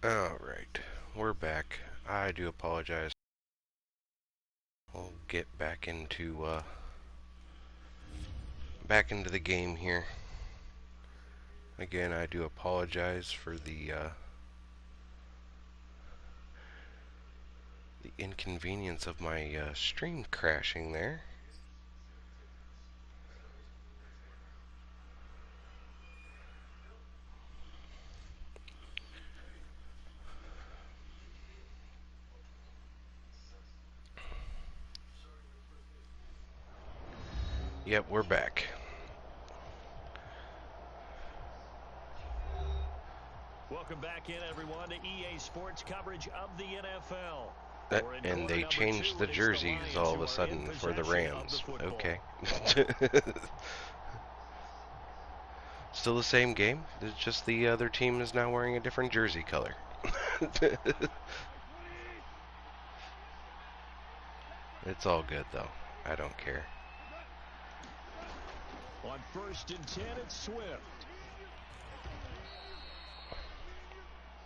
Alright, we're back. I do apologize. I'll get back into the game here. Again, I do apologize for the inconvenience of my stream crashing there. Yep, we're back. Welcome back in, everyone, to EA Sports coverage of the NFL. And they changed the jerseys all of a sudden for the Rams. Okay. Still the same game. It's just the other team is now wearing a different jersey color. It's all good, though. I don't care. On 1st and 10, it's Swift.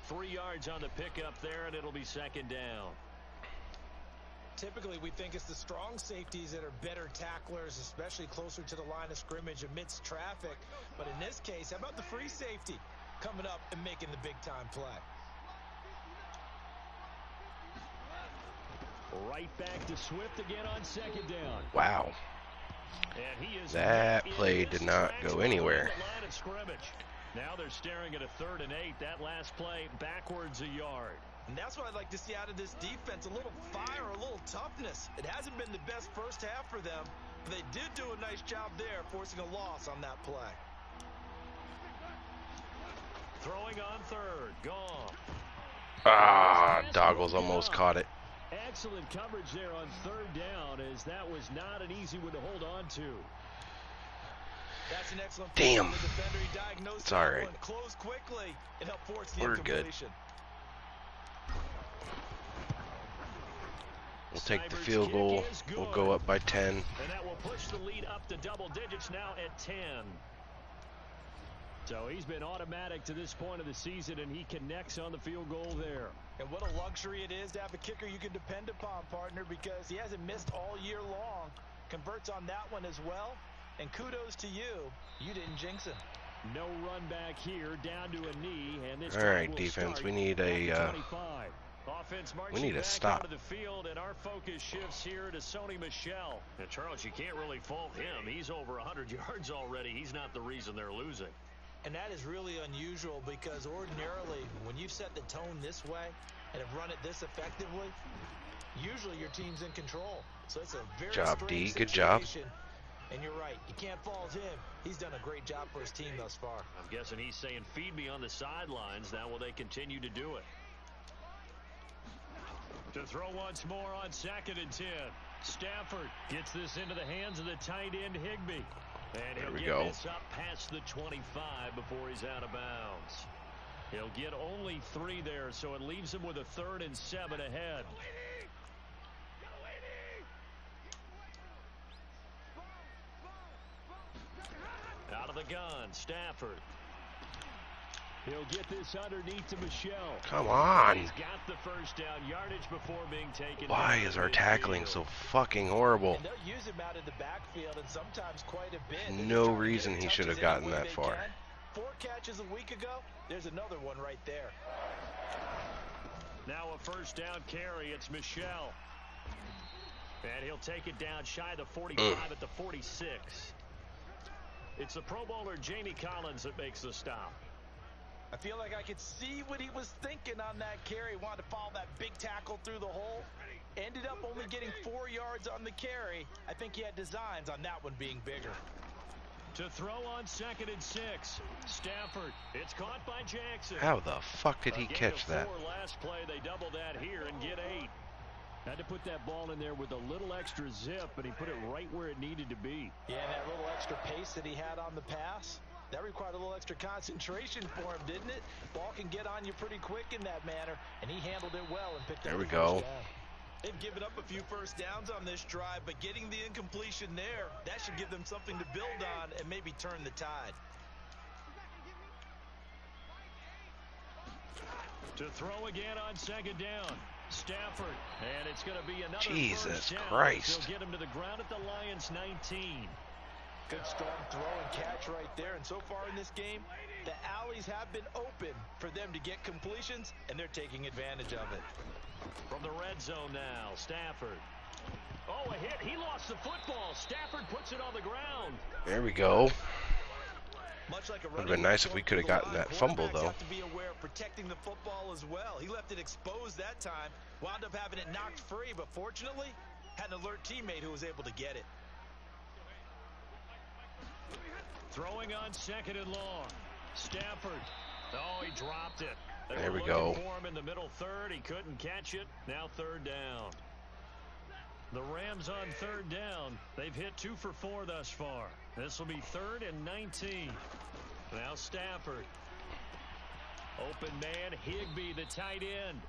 3 yards on the pickup there, and it'll be 2nd down. Typically, we think it's the strong safeties that are better tacklers, especially closer to the line of scrimmage amidst traffic. But in this case, how about the free safety coming up and making the big-time play? Right back to Swift again on 2nd down. Wow. That play did not go anywhere. Now they're staring at a 3rd and 8. That last play backwards a yard. And that's what I'd like to see out of this defense, a little fire, a little toughness. It hasn't been the best first half for them, but they did do a nice job there, forcing a loss on that play. Throwing on 3rd, gone. Doggles almost caught it. Excellent coverage there on 3rd down, as that was not an easy one to hold on to. That's an excellent damn. The defender, he diagnosed it's all right. Close quickly and helped force the We're good. We'll take the field goal. We'll go up by 10. And that will push the lead up to double digits now at 10. So he's been automatic to this point of the season, and he connects on the field goal there. And what a luxury it is to have a kicker you can depend upon, partner, because he hasn't missed all year long. Converts on that one as well. And kudos to you. You didn't jinx him. No run back here, down to a knee, and this all right, defense. We need a stop. Onto the field, and our focus shifts here to Sony Michel. Now, Charles, you can't really fault him. He's over 100 yards already. He's not the reason they're losing. And that is really unusual because ordinarily, when you've set the tone this way and have run it this effectively, usually your team's in control. So it's a very job, D. Good job. job. And you're right. You can't fault him. He's done a great job for his team thus far. I'm guessing he's saying, feed me on the sidelines. Now will they continue to do it? To throw once more on 2nd and 10. Stafford gets this into the hands of the tight end, Higbee. And he'll get this up past the 25 before he's out of bounds. He'll get only 3 there, so it leaves him with a 3rd and 7 ahead. Out of the gun, Stafford. He'll get this underneath to Michel. Come on. He's got the first down yardage before being taken. Why is our tackling so fucking horrible? And they'll use him out of the backfield and sometimes quite a bit. No reason he should have gotten that far. 4 catches a week ago. There's another one right there. Now a 1st down carry. It's Michel. And he'll take it down shy of the 45 at the 46. It's the Pro Bowler Jamie Collins that makes the stop. I feel like I could see what he was thinking on that carry. Wanted to follow that big tackle through the hole. Ended up only getting 4 yards on the carry. I think he had designs on that one being bigger. To throw on 2nd and 6. Stafford. It's caught by Jackson. How the fuck did he catch that? Last play, they double that here and get 8. Had to put that ball in there with a little extra zip, but he put it right where it needed to be. Yeah, and that little extra pace that he had on the pass, that required a little extra concentration for him, didn't it? Ball can get on you pretty quick in that manner, and he handled it well and picked up the first down. They've given up a few first downs on this drive, but getting the incompletion there, that should give them something to build on and maybe turn the tide. To throw again on second down. Stafford, and it's going to be another Jesus first down. Christ. They'll get him to the ground at the Lions' 19. Good strong throw and catch right there. And so far in this game, the alleys have been open for them to get completions, and they're taking advantage of it. From the red zone now, Stafford. Oh, a hit. He lost the football. Stafford puts it on the ground. There we go. Much like a Would have been nice if we could have gotten that fumble, though. Have to be aware of protecting the football as well. He left it exposed that time, wound up having it knocked free, but fortunately, had an alert teammate who was able to get it. Throwing on second and long. Stafford. Oh, he dropped it. There we go. For him in the middle third. He couldn't catch it. Now third down. The Rams on third down. They've hit 2 for 4 thus far. This will be 3rd and 19. Now Stafford. Open man, Higbee, the tight end.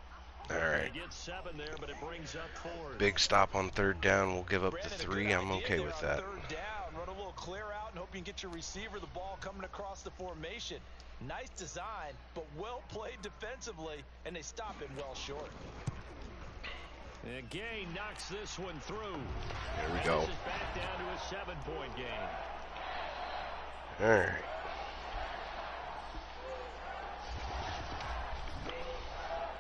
All right. They get 7 there, but it brings up 4. Big stop on third down. We'll give up the 3. I'm okay with that. Third down, run a little clear out and hope you can get your receiver the ball coming across the formation. Nice design, but well played defensively, and they stop it well short. And Gay knocks this one through. There we go. This is back down to a 7-point game. All right.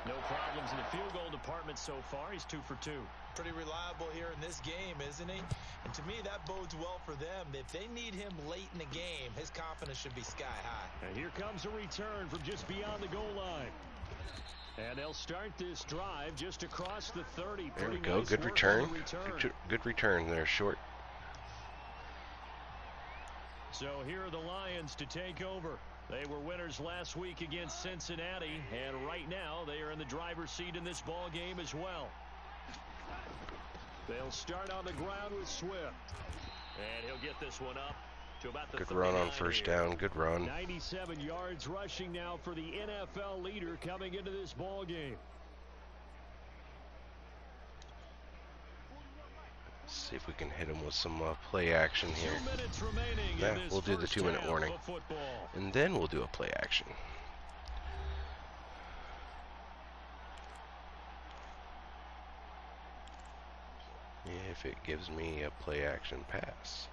No problems in the field goal department so far. He's 2 for 2. Pretty reliable here in this game, isn't he? And to me, that bodes well for them. If they need him late in the game, his confidence should be sky high. And here comes a return from just beyond the goal line. And they'll start this drive just across the 30. There we go. Good return. Good return there, short. So here are the Lions to take over. They were winners last week against Cincinnati, and right now they are in the driver's seat in this ball game as well. They'll start on the ground with Swift, and he'll get this one up to about the 39. Good run on first down. Good run. 97 yards rushing now for the NFL leader coming into this ball game. See if we can hit him with some play action here. 2 minutes remaining. Yeah, we'll do the 2-minute warning, and then we'll do a play action. If it gives me a play action pass.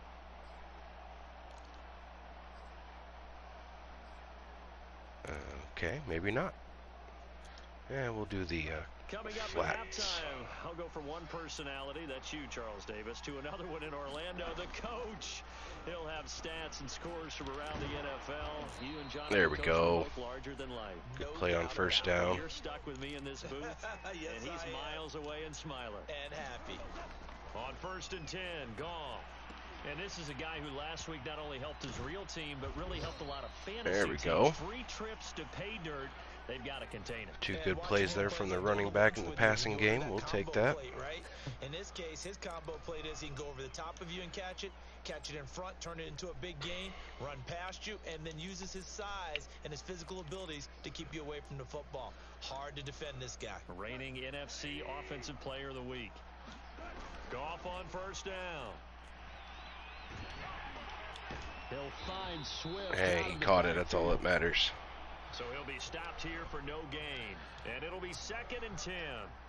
Okay, maybe not. Yeah, we'll do the Coming up flats. at halftime, I'll go from one personality, that's you, Charles Davis, to another one in Orlando, the coach. He'll have stats and scores from around the NFL. You and John, there we go. Larger than life. Good play on first down. You're stuck with me in this booth, Yes, and he's miles away and smiling. And happy. On 1st and 10, Gall. And this is a guy who last week not only helped his real team, but really helped a lot of fantasy There we teams. go. 3 trips to pay dirt. They've got to contain him. 2 good plays there from the running back in the passing game. We'll take that. Right? In this case, his combo play is he can go over the top of you and catch it in front, turn it into a big gain, run past you, and then uses his size and his physical abilities to keep you away from the football. Hard to defend this guy. Reigning NFC Offensive Player of the Week. Goff on first down. He'll find Swift. Hey, he caught it. That's all that matters. So he'll be stopped here for no gain. And it'll be 2nd and 10.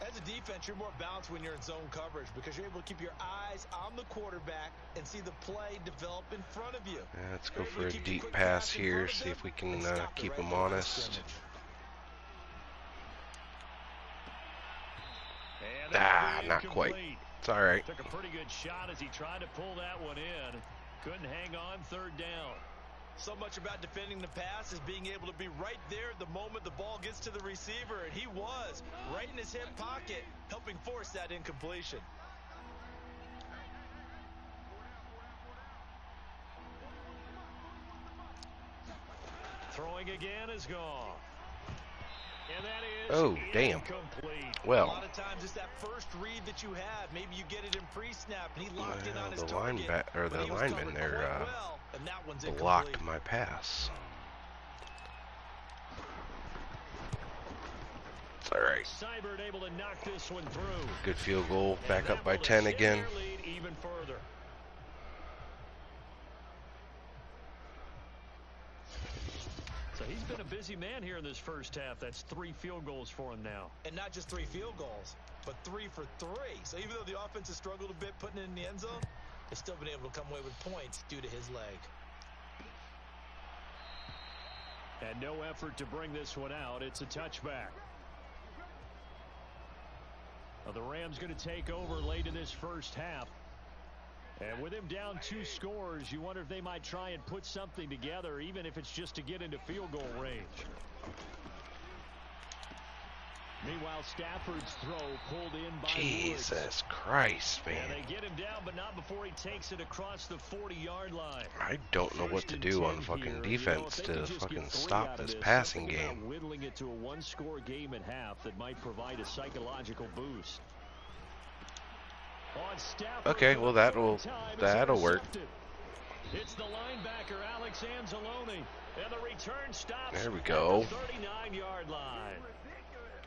As a defense, you're more balanced when you're in zone coverage because you're able to keep your eyes on the quarterback and see the play develop in front of you. Yeah, let's go for a deep pass here, see if we can keep him honest. Not quite. It's all right. Took a pretty good shot as he tried to pull that one in. Couldn't hang on 3rd down. So much about defending the pass is being able to be right there at the moment the ball gets to the receiver, and he was right in his hip pocket, helping force that incompletion. Throwing again is gone. And that is damn. incomplete. Well, a lot of times it's that first read that you have. Maybe you get it in pre-snap, and he locked in on his target. The lineman there and that one's blocked my pass. It's all right. Seibert able to knock this one through. Good field goal. Back up by 10 again. Lead even further. So he's been a busy man here in this first half. That's 3 field goals for him now. And not just 3 field goals, but 3 for 3. So even though the offense has struggled a bit putting it in the end zone, they've still been able to come away with points due to his leg. And no effort to bring this one out. It's a touchback. Well, the Rams going to take over late in this first half. And with him down 2 scores, you wonder if they might try and put something together, even if it's just to get into field goal range. Meanwhile, Stafford's throw pulled in by Jesus Woods. Christ, man. And they get him down, but not before he takes it across the 40-yard line. I don't know what to do on fucking defense to fucking stop this passing game. Whittling it to a 1-score game at half that might provide a psychological boost. Okay, well that'll work. It's the linebacker Alex Anzalone, and the return stops. There we go. At the 39-yard line.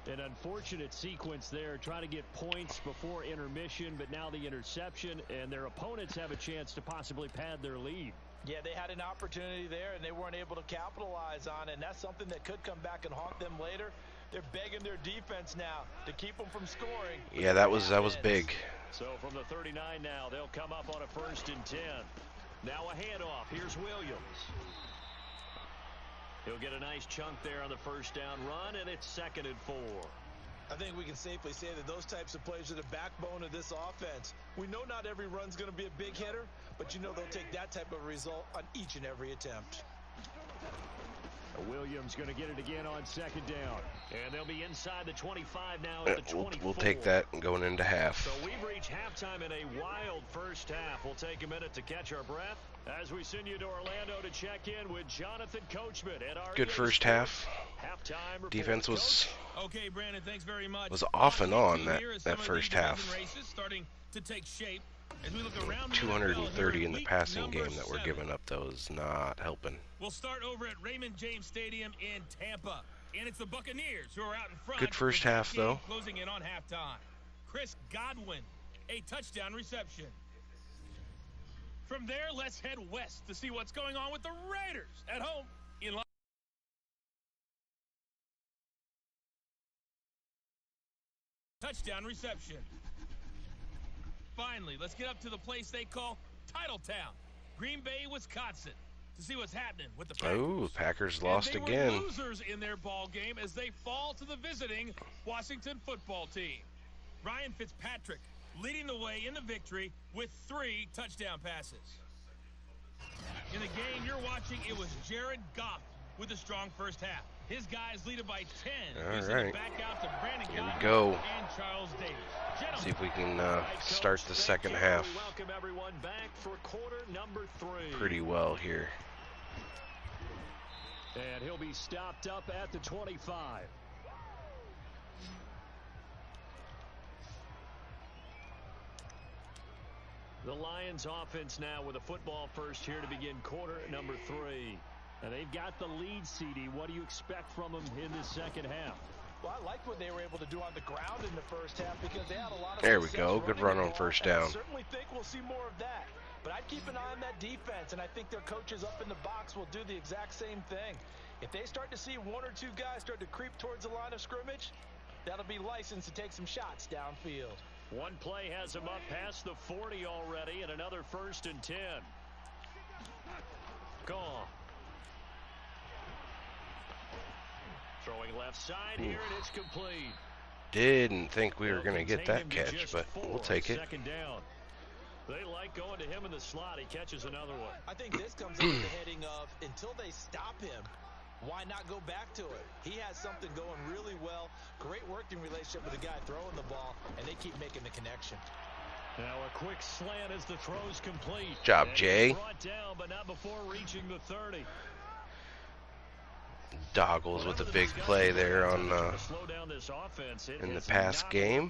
An unfortunate sequence there, trying to get points before intermission, but now the interception, and their opponents have a chance to possibly pad their lead. Yeah, they had an opportunity there, and they weren't able to capitalize on it, and that's something that could come back and haunt them later. They're begging their defense now to keep them from scoring. Yeah, that was big. So from the 39 now, they'll come up on a 1st and 10. Now a handoff. Here's Williams. He'll get a nice chunk there on the first down run, and it's 2nd and 4. I think we can safely say that those types of plays are the backbone of this offense. We know not every run's going to be a big hitter, but you know they'll take that type of result on each and every attempt. Williams going to get it again on 2nd down. And they'll be inside the 25 now at the 24. We'll take that going into half. So we've reached halftime in a wild first half. We'll take a minute to catch our breath as we send you to Orlando to check in with Jonathan Coachman at our good first half. Halftime defense was okay, Brandon, thanks very much. Was off and on that first half. Starting to take shape. As we look around 230 in the passing game that we're giving up, though, is not helping. We'll start over at Raymond James Stadium in Tampa, and it's the Buccaneers who are out in front. Good first half, though. Closing in on halftime. Chris Godwin, a touchdown reception. From there, let's head west to see what's going on with the Raiders at home in touchdown reception. Finally, let's get up to the place they call Titletown, Green Bay, Wisconsin, to see what's happening with the Packers. Oh, Packers lost again. They were losers in their ball game as they fall to the visiting Washington football team. Ryan Fitzpatrick leading the way in the victory with 3 touchdown passes. In the game you're watching, it was Jared Goff with a strong first half. His guys lead it by 10. All right. Back out to Brandon Here we Goff go. and Charles Davis. See if we can start the second half welcome everyone back for quarter number 3. pretty well here. And he'll be stopped up at the 25. The Lions offense now with a football first here to begin quarter number 3. And they've got the lead, CD. What do you expect from them in the second half? Well, I liked what they were able to do on the ground in the first half because they had a lot of There we go. Good run on first down. I certainly think we'll see more of that. But I'd keep an eye on that defense, and I think their coaches up in the box will do the exact same thing. If they start to see 1 or 2 guys start to creep towards the line of scrimmage, that'll be licensed to take some shots downfield. One play has him up past the 40 already, and another 1st and 10. Gone. Throwing left side here, and it's complete. Didn't think we were going to get that catch, but we'll take it. 2nd down. They like going to him in the slot. He catches another one. I think this comes into the heading of until they stop him, why not go back to it? He has something going really well. Great working relationship with the guy throwing the ball, and they keep making the connection. Now a quick slant as the throw's complete. Job, Jay. Brought down, but not before reaching the 30. Doggles with a big play there on in the pass game.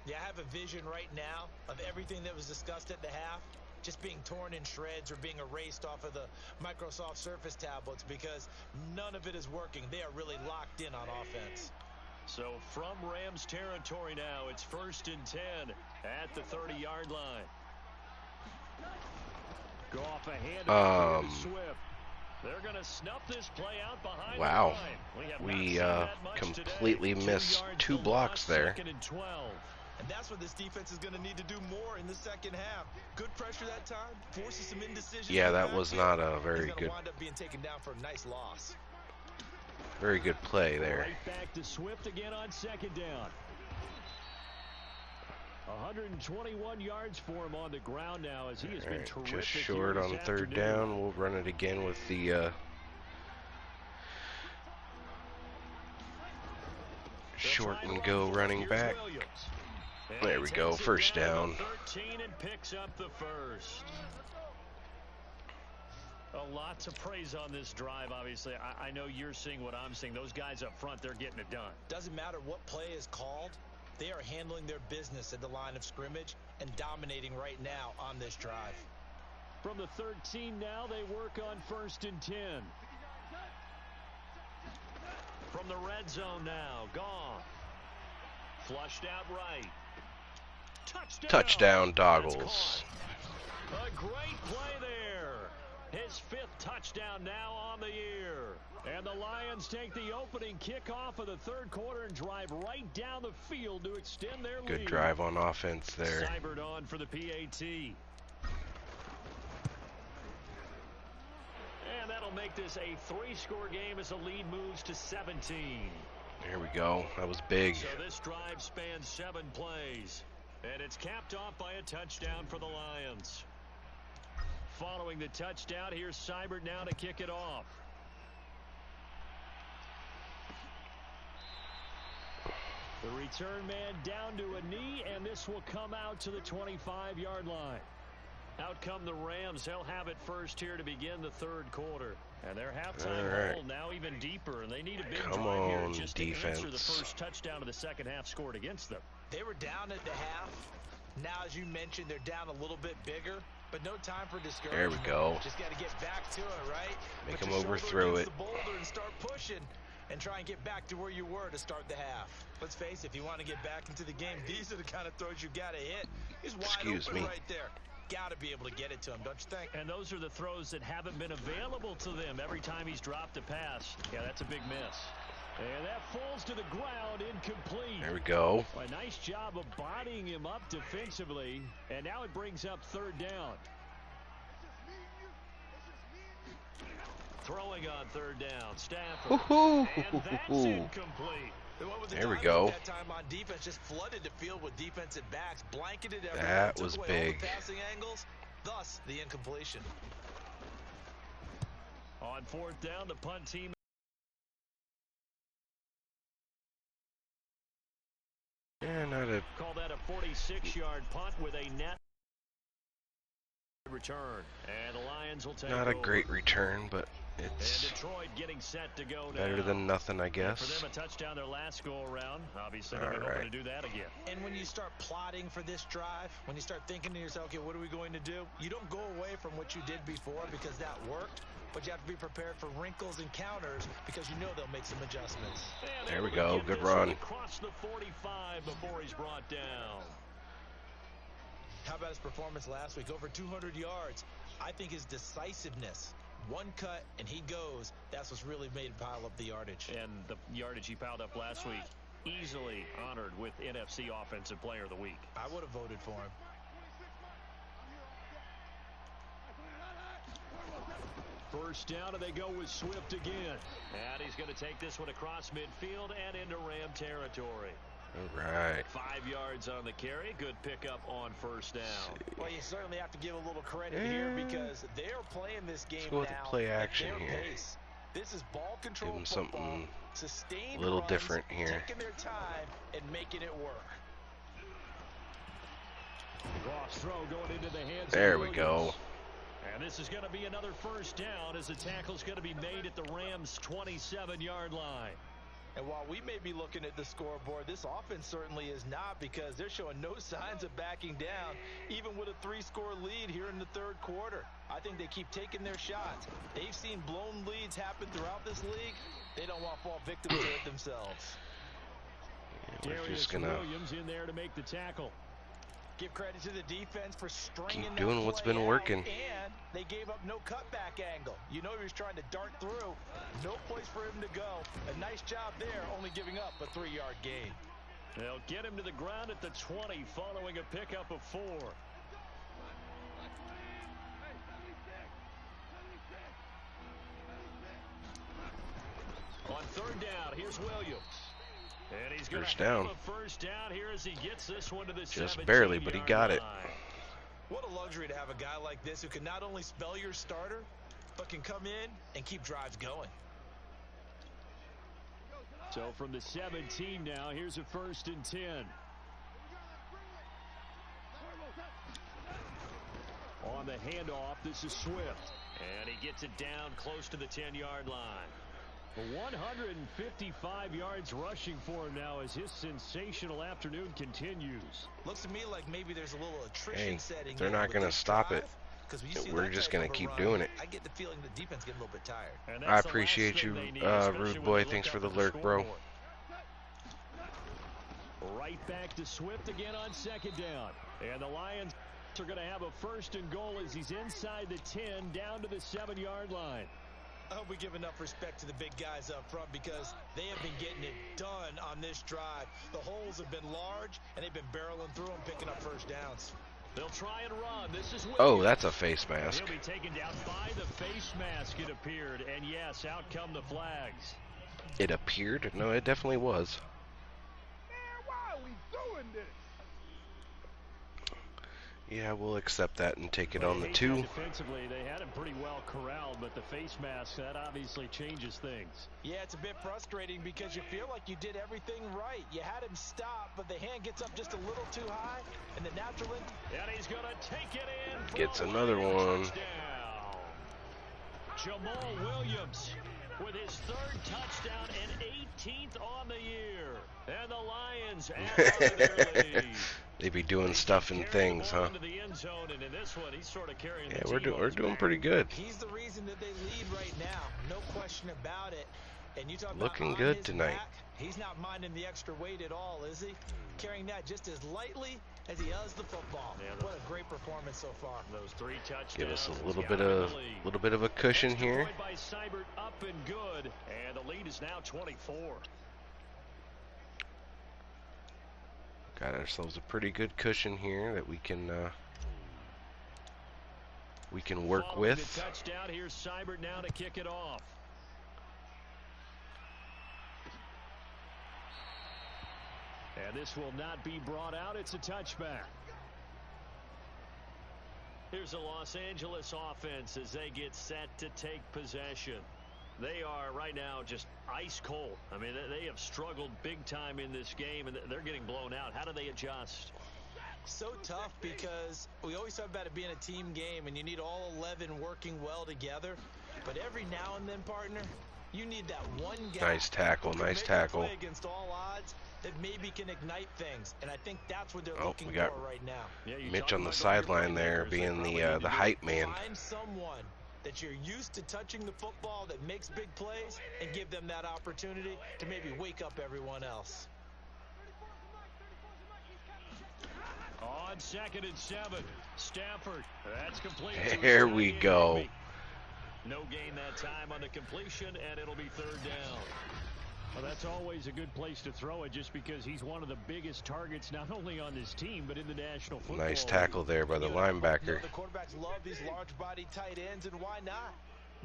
Yeah, I have a vision right now of everything that was discussed at the half just being torn in shreds or being erased off of the Microsoft Surface tablets because none of it is working. They are really locked in on offense. So from Rams territory now, it's 1st and 10 at the 30-yard line. Go off a hand to Swift. They're going to snuff this play out behind wow. the line. We completely missed 2 blocks there. 2nd and 12. And that's what this defense is going to need to do more in the second half. Good pressure that time, forces some indecision. Yeah, that was not a very good. Wind up being taken down for a nice loss. Very good play there. Right back to Swift again on 2nd down. 121 yards for him on the ground now as he has been terrific. Just short on 3rd down. We'll run it again with the short and go running back. There we go, 1st down. 13 and picks up the 1st. A lot to praise on this drive, obviously. I know you're seeing what I'm seeing. Those guys up front, they're getting it done. Doesn't matter what play is called. They are handling their business at the line of scrimmage and dominating right now on this drive. From the 13 now, they work on 1st and 10. From the red zone now, gone. Flushed out right. Touchdown, Doggles. A great play there. His 5th touchdown now on the year. And the Lions take the opening kickoff of the 3rd quarter and drive right down the field to extend their lead. Good drive on offense there. Seibert on for the PAT. And that'll make this a 3-score game as the lead moves to 17. There we go. That was big. So this drive spans 7 plays. And it's capped off by a touchdown for the Lions. Following the touchdown, here's Seibert now to kick it off. The return man down to a knee, and this will come out to the 25-yard line. Out come the Rams. They'll have it first here to begin the 3rd quarter. And their halftime hole now even deeper, and they need a big drive here just to answer the first touchdown of the second half scored against them. They were down at the half. Now, as you mentioned, they're down a little bit bigger, but no time for discouragement. There we go. Just got to get back to it, right? Make them overthrow it. The boulder and start pushing and try and get back to where you were to start the half. Let's face it, if you want to get back into the game, these are the kind of throws you got to hit. He's wide open right there. Got to be able to get it to him, don't you think? And those are the throws that haven't been available to them every time he's dropped a pass. Yeah, that's a big miss. And that falls to the ground, incomplete. There we go. A nice job of bodying him up defensively. And now it brings up 3rd down. Throwing on 3rd down, Stafford. And that's incomplete. There we go. That time on defense just flooded the field with defensive backs, blanketed everyone. That was big. Passing angles, thus the incompletion. On 4th down, the punt team. Yeah, not a. Call that a 46-yard punt with a net return. And the Lions will take Not a great return, but it's Detroit getting set to go better now. than nothing, I guess. For them, a touchdown their last go around. Obviously, they're hoping to do that again. And when you start plotting for this drive, when you start thinking to yourself, okay, what are we going to do? You don't go away from what you did before because that worked, but you have to be prepared for wrinkles and counters because you know they'll make some adjustments. There we go. Good run. Across the 45 before he's brought down. How about his performance last week? Over 200 yards. I think his decisiveness, one cut and he goes, that's what's really made him pile up the yardage. And the yardage he piled up last week, easily honored with NFC Offensive Player of the Week. I would have voted for him. First down, and they go with Swift again. And he's going to take this one across midfield and into Ram territory. All right. 5 yards on the carry. Good pickup on 1st down. Well, you certainly have to give a little credit here because they're playing this game Let's go with now the play action at their here. pace. This is ball control Give them football, something sustained a little runs, different here. taking their time and making it work. Cross throw going into the hands There of we Williams. go. And this is going to be another first down as the tackle's going to be made at the Rams' 27-yard line. And while we may be looking at the scoreboard, this offense certainly is not because they're showing no signs of backing down, even with a 3-score lead here in the 3rd quarter. I think they keep taking their shots. They've seen blown leads happen throughout this league. They don't want to fall victim to it themselves. We're Darius just gonna Williams in there to make the tackle. Give credit to the defense for stringing Keep doing what's been working. And they gave up no cutback angle. You know he was trying to dart through. No place for him to go. A nice job there, only giving up a 3-yard gain. They'll get him to the ground at the 20 following a pickup of 4. On 3rd down, here's Williams. And he's going to have a first down here as he gets this one to the 17-yard line. Just barely, but he got it. What a luxury to have a guy like this who can not only spell your starter, but can come in and keep drives going. So from the 17 now, here's a 1st and 10. On the handoff, this is Swift. And he gets it down close to the 10-yard line. 155 yards rushing for him now as his sensational afternoon continues. Looks to me like maybe there's a little attrition setting. They're not going to stop it. We're just going to keep doing it. I get the feeling the defense getting a little bit tired. I appreciate you, Rude Boy. Thanks for the lurk, bro. Right back to Swift again on 2nd down. And the Lions are going to have a 1st and goal as he's inside the 10 down to the 7-yard line. I hope we give enough respect to the big guys up front because they have been getting it done on this drive. The holes have been large, and they've been barreling through them, picking up 1st downs. They'll try and run. This is Williams. Oh, that's a face mask. He'll be taken down by the face mask, it appeared. And yes, out come the flags. It appeared? No, it definitely was. Man, why are we doing this? Yeah, we'll accept that and take it on the 2. Defensively, they had him pretty well corralled, but the face mask, that obviously changes things. Yeah, it's a bit frustrating because you feel like you did everything right. You had him stop, but the hand gets up just a little too high, and the natural... And he's going to take it in. Gets another one. Touchdown. Jamal Williams with his 3rd touchdown and 18th on the year. And the Lions add on to their lead. They be doing stuff and things, huh? Yeah, we're doing pretty good. He's the reason that they lead right now. No question about it. And you talk looking about good tonight. Back, he's not minding the extra weight at all, is he? Carrying that just as lightly as he does the football. Yeah, what a great performance so far. Those 3 touchdowns. Give us a little bit of a cushion here. By Seibert, up and good, and the lead is now 24. Got ourselves a pretty good cushion here that we can work with. The touchdown, here's Seibert now to kick it off. And this will not be brought out. It's a touchback. Here's the Los Angeles offense as they get set to take possession. They are right now just ice cold. I mean, they have struggled big time in this game, and they're getting blown out. How do they adjust? So tough because we always talk about it being a team game, and you need all 11 working well together. But every now and then, partner, you need that one guy. Nice tackle, nice tackle. Against all odds that maybe can ignite things, and I think that's what they're looking for right now. Yeah, Mitch on the sideline there, being the hype man. Find someone that you're used to touching the football that makes big plays and give them that opportunity to maybe wake up everyone else. On 2nd and 7, Stafford. That's complete. There we go. No gain that time on the completion, and it'll be 3rd down. Well, that's always a good place to throw it just because he's one of the biggest targets not only on this team but in the National Football Nice tackle there by the linebacker. The quarterbacks love these large-bodied tight ends, and why not?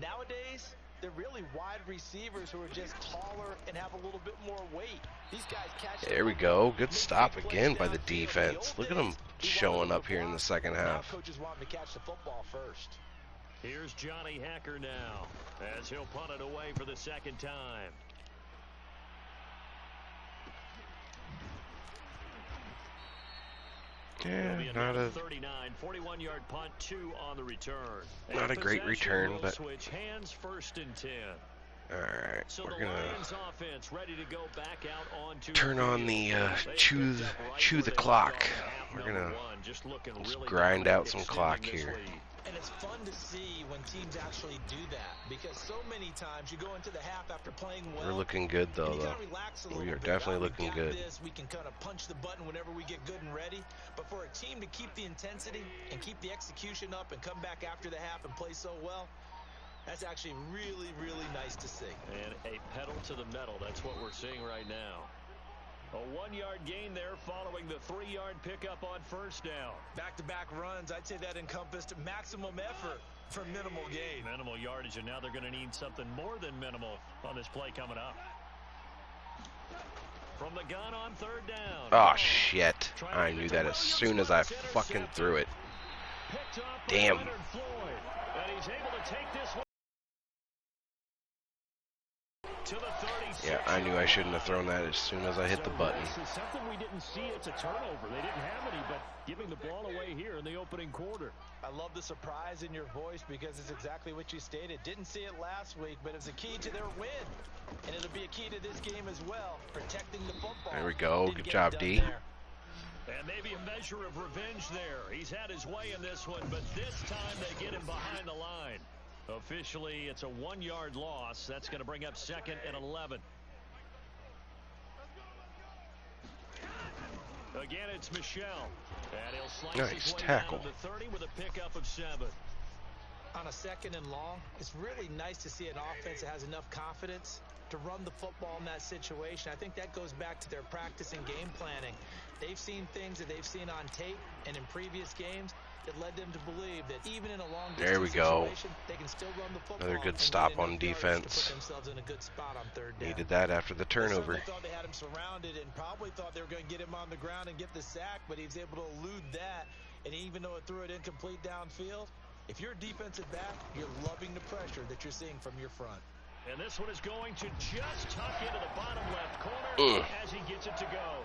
Nowadays, they're really wide receivers who are just taller and have a little bit more weight. These guys catch. There we go. Good stop again by the defense. Look at them showing up here in the second half. Coaches want to catch the football first. Here's Johnny Hacker now as he'll punt it away for the 2nd time. Yeah, not a 41-yard punt, 2 on the return. Not a great return, but switch hands, 1st and 10. All right, so we're gonna offense ready to go back out onto turn on the chew the clock. We're gonna just grind out some clock here. And it's fun to see when teams actually do that, because so many times you go into the half after playing well. We're looking good though. We are definitely looking good. We can kind of punch the button whenever we get good and ready. But for a team to keep the intensity and keep the execution up and come back after the half and play so well, that's actually really, really nice to see. And a pedal to the metal. That's what we're seeing right now. A 1-yard gain there following the 3-yard pickup on first down. Back-to-back runs, I'd say that encompassed maximum effort for minimal gain. Minimal yardage, and now they're going to need something more than minimal on this play coming up. From the gun on third down. Oh, shit. I knew that as soon as I fucking threw it. Damn. And he's able to take this one to the 36. Yeah, I knew I shouldn't have thrown that as soon as I hit the button. Something we didn't see. It's a turnover. They didn't have any, but giving the ball away here in the opening quarter. I love the surprise in your voice, because it's exactly what you stated. Didn't see it last week, but it's a key to their win. And it'll be a key to this game as well, protecting the football. There we go. Good job, D. And maybe a measure of revenge there. He's had his way in this one, but this time they get him behind the line. Officially, it's a 1-yard loss. That's going to bring up 2nd and 11. Again, it's Michelle. And he'll slice his way tackle. down to the 30 with a pickup of 7. On a 2nd and long, it's really nice to see an offense that has enough confidence to run the football in that situation. I think that goes back to their practice and game planning. They've seen things that they've seen on tape and in previous games that led them to believe that even in a long distance situation, they can still run the football. Another good stop on defense. To put themselves in a good spot on third down. Needed that after the turnover. They thought they had him surrounded and probably thought they were going to get him on the ground and get the sack, but he was able to elude that. And even though it threw it incomplete downfield, if you're a defensive back, you're loving the pressure that you're seeing from your front. And this one is going to just tuck into the bottom left corner as he gets it to go.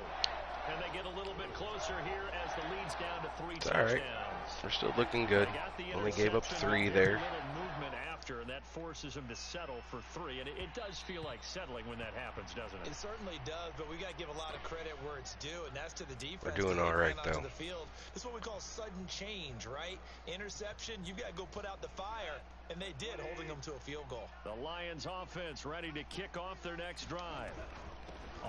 And they get a little bit closer here as the lead's down to 3 touchdowns. All right. We're still looking good. Only gave up 3 there. A little movement after, and that forces him to settle for 3. And it does feel like settling when that happens, doesn't it? It certainly does, but we got to give a lot of credit where it's due, and that's to the defense. We're doing all right, though. The field. This is what we call sudden change, right? Interception, you got to go put out the fire, and they did, holding them to a field goal. The Lions offense ready to kick off their next drive.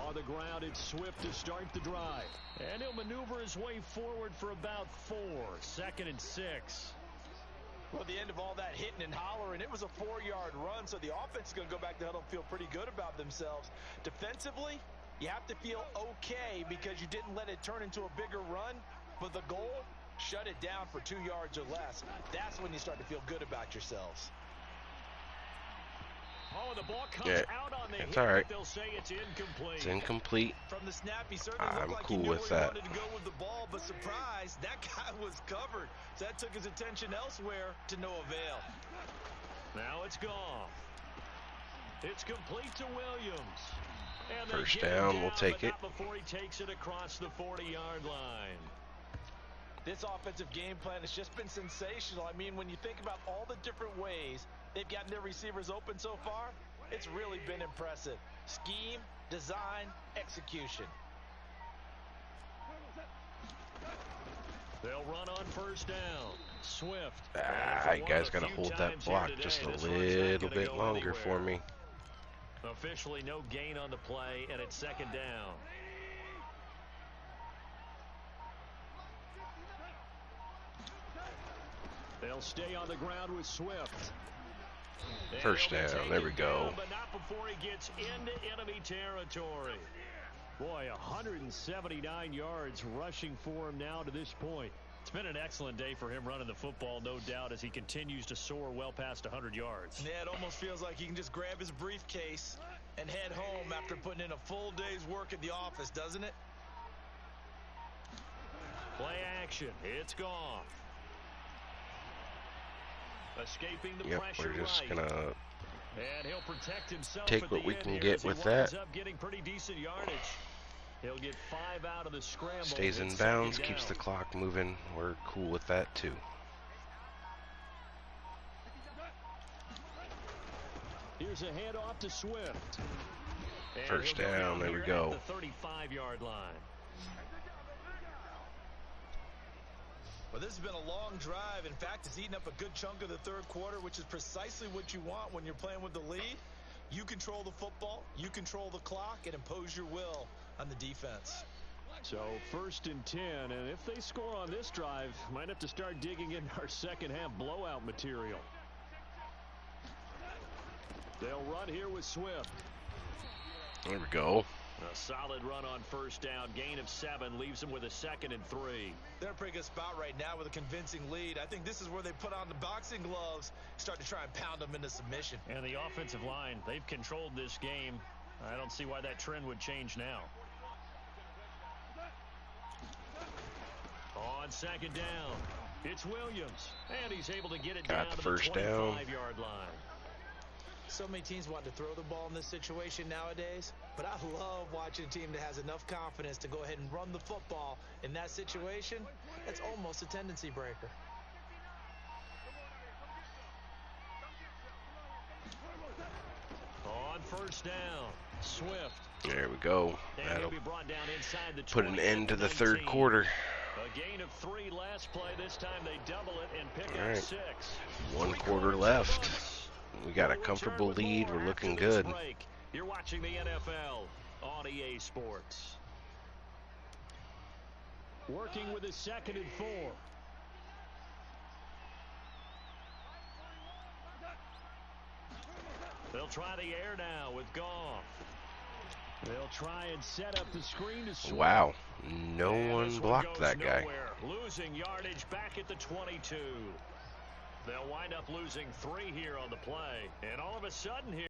On the ground, it's Swift to start the drive. And he'll maneuver his way forward for about 4. 2nd and 6. Well, at the end of all that hitting and hollering, it was a 4-yard run, so the offense is going to go back to huddle and feel pretty good about themselves. Defensively, you have to feel okay because you didn't let it turn into a bigger run, but the goal, shut it down for 2 yards or less. That's when you start to feel good about yourselves. Oh, the ball comes out on the hit, all right. but they'll say it's incomplete. It's incomplete. From the snap, he certainly I'm looked like cool he knew with where that. he wanted to go with the ball, but surprise, that guy was covered. So that took his attention elsewhere to no avail. Now it's gone. It's complete to Williams. And First down, we'll take it. Not before he takes it across the 40-yard line. This offensive game plan has just been sensational. I mean, when you think about all the different ways they've gotten their receivers open so far, it's really been impressive. Scheme, design, execution. They'll run on first down. Swift. You guys got to hold that block just a little bit longer for me. Officially no gain on the play, and it's 2nd down. They'll stay on the ground with Swift. First down, there we go. But not before he gets into enemy territory. Boy, 179 yards rushing for him now to this point. It's been an excellent day for him running the football, no doubt, as he continues to soar well past 100 yards. Yeah, it almost feels like he can just grab his briefcase and head home after putting in a full day's work at the office, doesn't it? Play action. It's gone. Escaping the pressure. We're just gonna and he'll protect himself take what we can get with that. Up getting pretty decent yardage. He'll get 5 out of the scramble. Stays in bounds, keeps the clock moving. We're cool with that too. Here's a handoff to Swift. And first down, there we go. The 35-yard line. Well, this has been a long drive. In fact, it's eaten up a good chunk of the third quarter, which is precisely what you want when you're playing with the lead. You control the football, you control the clock, and impose your will on the defense. So 1st and 10, and if they score on this drive, might have to start digging into our second half blowout material. They'll run here with Swift. There we go. A solid run on 1st down. Gain of 7 leaves them with a 2nd and 3. They're in a pretty good spot right now with a convincing lead. I think this is where they put on the boxing gloves, start to try and pound them into submission. And the offensive line, they've controlled this game. I don't see why that trend would change now. On 2nd down, it's Williams, and he's able to get it down to the 25-yard line. So many teams want to throw the ball in this situation nowadays, but I love watching a team that has enough confidence to go ahead and run the football in that situation. That's almost a tendency breaker. On 1st down, Swift. There we go. That'll be brought down inside the put an end to the third quarter. A gain of 3 last play. This time they double it and pick up 6. 1 quarter left. We got a comfortable lead. We're looking good. You're watching the NFL on EA Sports. Working with a 2nd and 4. They'll try the air now with Goff. They'll try and set up the screen to swing. Wow. No one blocked that guy. Losing yardage back at the 22. They'll wind up losing 3 here on the play. And all of a sudden here,